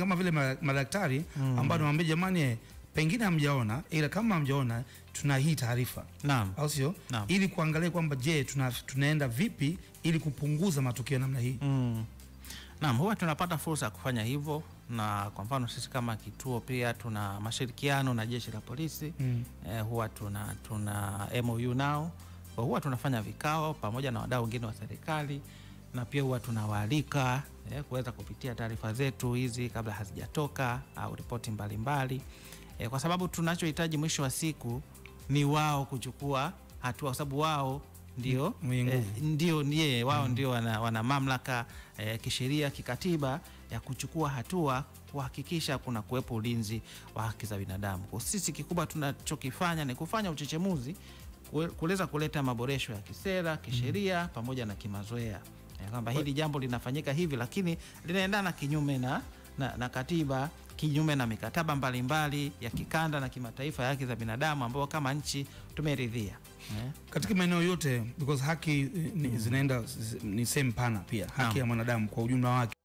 kama vile madaktari ambao nawaambia jamani, pengine hamjaona, ila kama hamjaona tuna hii taarifa. Naam. Au sio? Ili kuangalia kwamba je, tunaenda vipi ili kupunguza matukio namna hii. Naam, huwa tunapata fursa ya kufanya hivyo, na kwa mfano sisi kama kituo pia tuna mashirikiano na jeshi la polisi. Huwa tuna MOU nao. Huwa tunafanya vikao pamoja na wadau wengine wa serikali, na pia huwa tunawaalika kuweza kupitia taarifa zetu hizi kabla hazijatoka au ripoti mbalimbali. Kwa sababu tunachohitaji mwisho wa siku ni wao kuchukua hatua, kwa sababu wao ndio wao ndio wana mamlaka kisheria, kikatiba ya kuchukua hatua kuhakikisha kuna kuwepo ulinzi wa haki za binadamu. Kwa sisi kikubwa tunachokifanya ni kufanya uchechemuzi, kuweza kuleta maboresho ya kisera, kisheria pamoja na kimazoea, kwamba hili jambo linafanyika hivi lakini linaendana kinyume na katiba, kinyume na mikataba mbalimbali ya kikanda na kimataifa ya haki za binadamu ambao kama nchi tumeridhia. Katika maeneo yote, because haki zinaenda ni same pana pia, haki ya mwanadamu kwa ujumla wake.